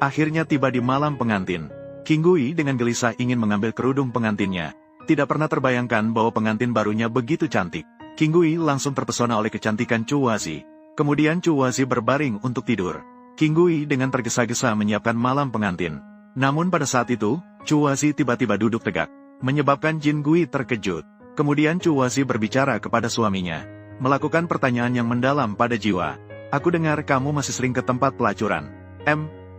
Akhirnya tiba di malam pengantin. King Gui dengan gelisah ingin mengambil kerudung pengantinnya. Tidak pernah terbayangkan bahwa pengantin barunya begitu cantik. King Gui langsung terpesona oleh kecantikan Chu Huazi. Kemudian Chu Huazi berbaring untuk tidur. King Gui dengan tergesa-gesa menyiapkan malam pengantin. Namun pada saat itu, Chu Huazi tiba-tiba duduk tegak, menyebabkan Jin Gui terkejut. Kemudian Chu Huazi berbicara kepada suaminya, melakukan pertanyaan yang mendalam pada jiwa. Aku dengar kamu masih sering ke tempat pelacuran.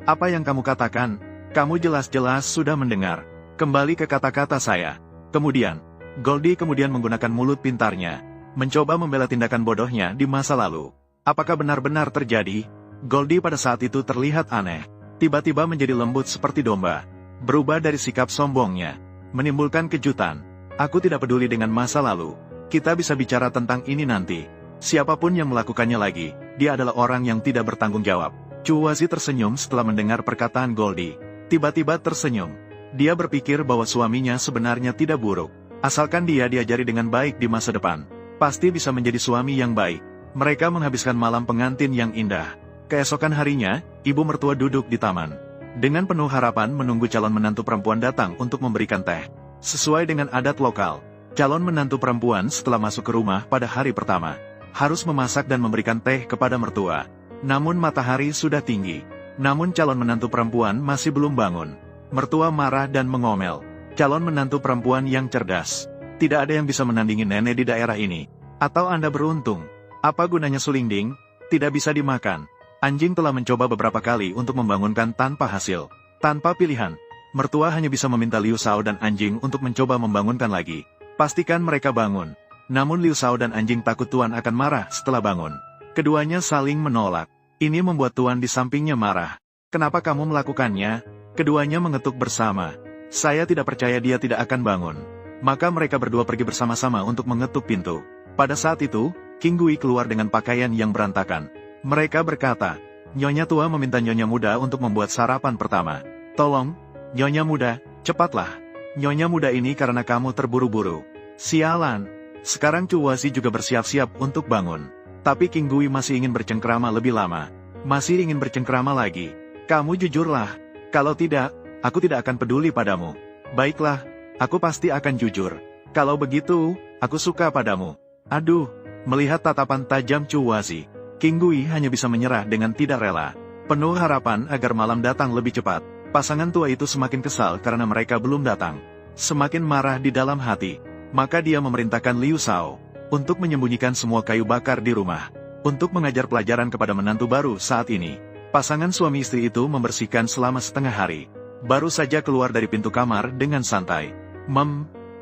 Apa yang kamu katakan? Kamu jelas-jelas sudah mendengar. Kembali ke kata-kata saya. Kemudian, Goldie kemudian menggunakan mulut pintarnya, mencoba membela tindakan bodohnya di masa lalu. Apakah benar-benar terjadi? Goldie pada saat itu terlihat aneh. Tiba-tiba menjadi lembut seperti domba. Berubah dari sikap sombongnya. Menimbulkan kejutan. Aku tidak peduli dengan masa lalu. Kita bisa bicara tentang ini nanti. Siapapun yang melakukannya lagi, dia adalah orang yang tidak bertanggung jawab. Chu Huazi tersenyum setelah mendengar perkataan Goldie. Tiba-tiba tersenyum. Dia berpikir bahwa suaminya sebenarnya tidak buruk. Asalkan dia diajari dengan baik di masa depan, pasti bisa menjadi suami yang baik. Mereka menghabiskan malam pengantin yang indah. Keesokan harinya, ibu mertua duduk di taman. Dengan penuh harapan menunggu calon menantu perempuan datang untuk memberikan teh. Sesuai dengan adat lokal, calon menantu perempuan setelah masuk ke rumah pada hari pertama, harus memasak dan memberikan teh kepada mertua. Namun matahari sudah tinggi. Namun calon menantu perempuan masih belum bangun. Mertua marah dan mengomel. Calon menantu perempuan yang cerdas. Tidak ada yang bisa menandingi nenek di daerah ini. Atau Anda beruntung. Apa gunanya sulingding? Tidak bisa dimakan. Anjing telah mencoba beberapa kali untuk membangunkan tanpa hasil. Tanpa pilihan. Mertua hanya bisa meminta Liu Shao dan anjing untuk mencoba membangunkan lagi. Pastikan mereka bangun. Namun Liu Shao dan anjing takut Tuan akan marah setelah bangun. Keduanya saling menolak. Ini membuat Tuan di sampingnya marah. Kenapa kamu melakukannya? Keduanya mengetuk bersama. Saya tidak percaya dia tidak akan bangun. Maka mereka berdua pergi bersama-sama untuk mengetuk pintu. Pada saat itu, King Gui keluar dengan pakaian yang berantakan. Mereka berkata, Nyonya tua meminta Nyonya muda untuk membuat sarapan pertama. Tolong, Nyonya muda, cepatlah. Nyonya muda ini karena kamu terburu-buru. Sialan. Sekarang Chu Huazi juga bersiap-siap untuk bangun. Tapi King Gui masih ingin bercengkrama lebih lama. Masih ingin bercengkrama lagi. Kamu jujurlah. Kalau tidak, aku tidak akan peduli padamu. Baiklah, aku pasti akan jujur. Kalau begitu, aku suka padamu. Aduh, melihat tatapan tajam Chu Huazi, King Gui hanya bisa menyerah dengan tidak rela. Penuh harapan agar malam datang lebih cepat. Pasangan tua itu semakin kesal karena mereka belum datang. Semakin marah di dalam hati. Maka dia memerintahkan Liu Shao untuk menyembunyikan semua kayu bakar di rumah, untuk mengajar pelajaran kepada menantu baru saat ini. Pasangan suami istri itu membersihkan selama setengah hari. Baru saja keluar dari pintu kamar dengan santai.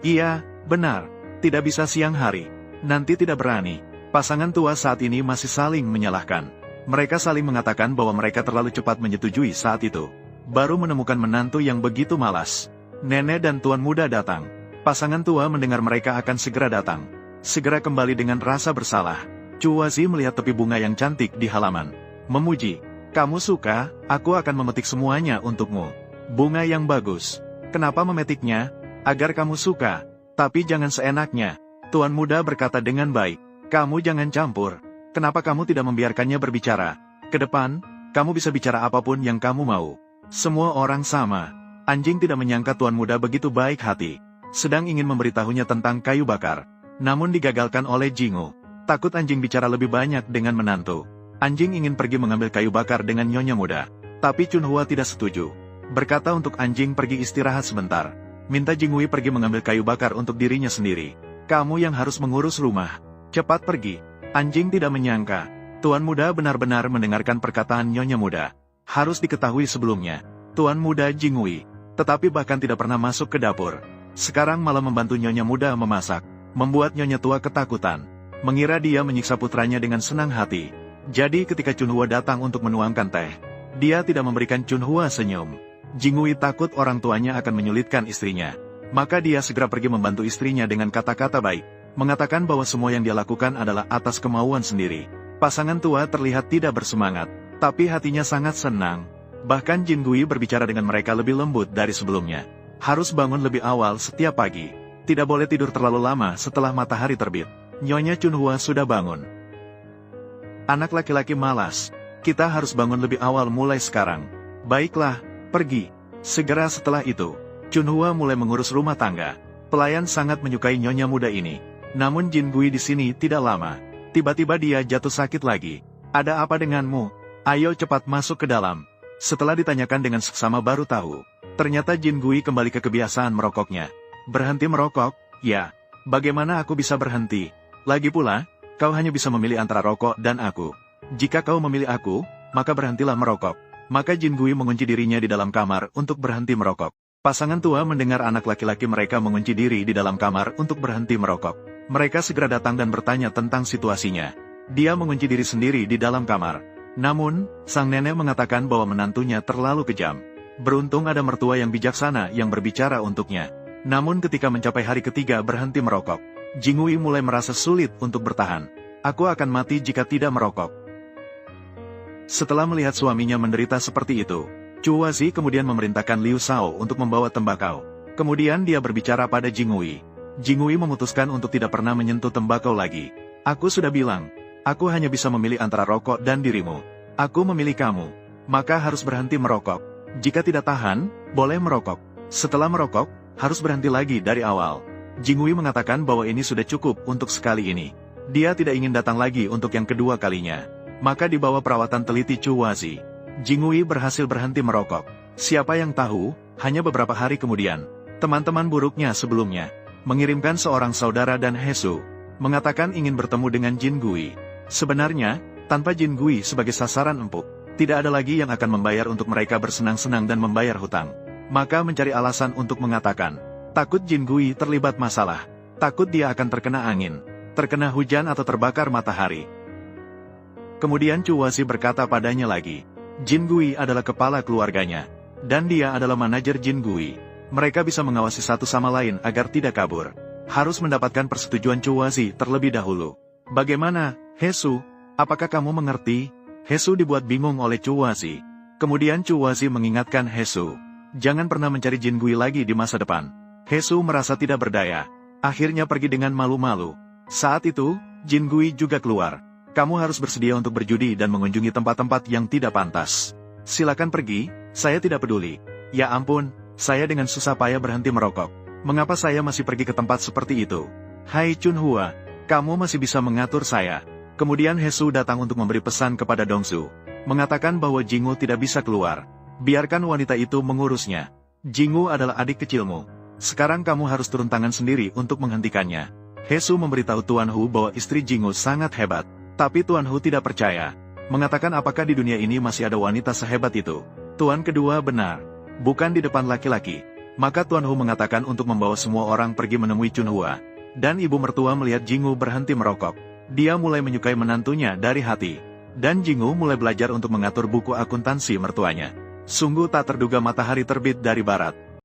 Iya, benar. Tidak bisa siang hari. Nanti tidak berani. Pasangan tua saat ini masih saling menyalahkan. Mereka saling mengatakan bahwa mereka terlalu cepat menyetujui saat itu. Baru menemukan menantu yang begitu malas. Nenek dan tuan muda datang. Pasangan tua mendengar mereka akan segera datang. Segera kembali dengan rasa bersalah. Chu Huazi melihat tepi bunga yang cantik di halaman. Memuji. Kamu suka, aku akan memetik semuanya untukmu. Bunga yang bagus. Kenapa memetiknya? Agar kamu suka. Tapi jangan seenaknya. Tuan muda berkata dengan baik. Kamu jangan campur. Kenapa kamu tidak membiarkannya berbicara? Ke depan, kamu bisa bicara apapun yang kamu mau. Semua orang sama. Anjing tidak menyangka tuan muda begitu baik hati. Sedang ingin memberitahunya tentang kayu bakar. Namun digagalkan oleh Jingu. Takut anjing bicara lebih banyak dengan menantu. Anjing ingin pergi mengambil kayu bakar dengan nyonya muda. Tapi Chunhua tidak setuju. Berkata untuk anjing pergi istirahat sebentar. Minta Jingui pergi mengambil kayu bakar untuk dirinya sendiri. Kamu yang harus mengurus rumah. Cepat pergi. Anjing tidak menyangka. Tuan muda benar-benar mendengarkan perkataan nyonya muda. Harus diketahui sebelumnya. Tuan muda Jingui. Tetapi bahkan tidak pernah masuk ke dapur. Sekarang malah membantu nyonya muda memasak. Membuat nyonya tua ketakutan. Mengira dia menyiksa putranya dengan senang hati. Jadi ketika Chunhua datang untuk menuangkan teh, dia tidak memberikan Chunhua senyum. Jingui takut orang tuanya akan menyulitkan istrinya. Maka dia segera pergi membantu istrinya dengan kata-kata baik. Mengatakan bahwa semua yang dia lakukan adalah atas kemauan sendiri. Pasangan tua terlihat tidak bersemangat. Tapi hatinya sangat senang. Bahkan Jingui berbicara dengan mereka lebih lembut dari sebelumnya. Harus bangun lebih awal setiap pagi. Tidak boleh tidur terlalu lama setelah matahari terbit. Nyonya Chunhua sudah bangun. Anak laki-laki malas. Kita harus bangun lebih awal mulai sekarang. Baiklah, pergi. Segera setelah itu, Chunhua mulai mengurus rumah tangga. Pelayan sangat menyukai nyonya muda ini. Namun Jin Gui di sini tidak lama. Tiba-tiba dia jatuh sakit lagi. Ada apa denganmu? Ayo cepat masuk ke dalam. Setelah ditanyakan dengan seksama baru tahu. Ternyata Jin Gui kembali ke kebiasaan merokoknya. Berhenti merokok? Ya. Bagaimana aku bisa berhenti? Lagi pula, kau hanya bisa memilih antara rokok dan aku. Jika kau memilih aku, maka berhentilah merokok. Maka Jin Gui mengunci dirinya di dalam kamar untuk berhenti merokok. Pasangan tua mendengar anak laki-laki mereka mengunci diri di dalam kamar untuk berhenti merokok. Mereka segera datang dan bertanya tentang situasinya. Dia mengunci diri sendiri di dalam kamar. Namun, sang nenek mengatakan bahwa menantunya terlalu kejam. Beruntung ada mertua yang bijaksana yang berbicara untuknya. Namun ketika mencapai hari ketiga berhenti merokok, Jin Gui mulai merasa sulit untuk bertahan. Aku akan mati jika tidak merokok. Setelah melihat suaminya menderita seperti itu, Chu Wazi kemudian memerintahkan Liu Shao untuk membawa tembakau. Kemudian dia berbicara pada Jin Gui. Jin Gui memutuskan untuk tidak pernah menyentuh tembakau lagi. Aku sudah bilang, aku hanya bisa memilih antara rokok dan dirimu. Aku memilih kamu. Maka harus berhenti merokok. Jika tidak tahan, boleh merokok. Setelah merokok, harus berhenti lagi dari awal. Jin Gui mengatakan bahwa ini sudah cukup untuk sekali ini. Dia tidak ingin datang lagi untuk yang kedua kalinya. Maka di bawah perawatan teliti Chu Wazi, Jin Gui berhasil berhenti merokok. Siapa yang tahu, hanya beberapa hari kemudian, teman-teman buruknya sebelumnya, mengirimkan seorang saudara dan Hesu, mengatakan ingin bertemu dengan Jin Gui. Sebenarnya, tanpa Jin Gui sebagai sasaran empuk, tidak ada lagi yang akan membayar untuk mereka bersenang-senang dan membayar hutang. Maka mencari alasan untuk mengatakan, takut Jin Gui terlibat masalah, takut dia akan terkena angin, terkena hujan atau terbakar matahari. Kemudian Chu Wazi berkata padanya lagi, Jin Gui adalah kepala keluarganya, dan dia adalah manajer Jin Gui. Mereka bisa mengawasi satu sama lain agar tidak kabur. Harus mendapatkan persetujuan Chu Wazi terlebih dahulu. Bagaimana, Hesu? Apakah kamu mengerti? Hesu dibuat bingung oleh Chu Wazi. Kemudian Chu Wazi mengingatkan Hesu, jangan pernah mencari Jin Gui lagi di masa depan. Hesu merasa tidak berdaya. Akhirnya pergi dengan malu-malu. Saat itu, Jin Gui juga keluar. Kamu harus bersedia untuk berjudi dan mengunjungi tempat-tempat yang tidak pantas. Silakan pergi, saya tidak peduli. Ya ampun, saya dengan susah payah berhenti merokok. Mengapa saya masih pergi ke tempat seperti itu? Hai Chunhua, kamu masih bisa mengatur saya. Kemudian Hesu datang untuk memberi pesan kepada Dongsu, mengatakan bahwa Jingu tidak bisa keluar. Biarkan wanita itu mengurusnya. Jingu adalah adik kecilmu. Sekarang kamu harus turun tangan sendiri untuk menghentikannya. Hesu memberitahu Tuan Hu bahwa istri Jingu sangat hebat. Tapi Tuan Hu tidak percaya. Mengatakan apakah di dunia ini masih ada wanita sehebat itu. Tuan kedua benar. Bukan di depan laki-laki. Maka Tuan Hu mengatakan untuk membawa semua orang pergi menemui Chunhua. Dan ibu mertua melihat Jingu berhenti merokok. Dia mulai menyukai menantunya dari hati. Dan Jingu mulai belajar untuk mengatur buku akuntansi mertuanya. Sungguh tak terduga matahari terbit dari barat.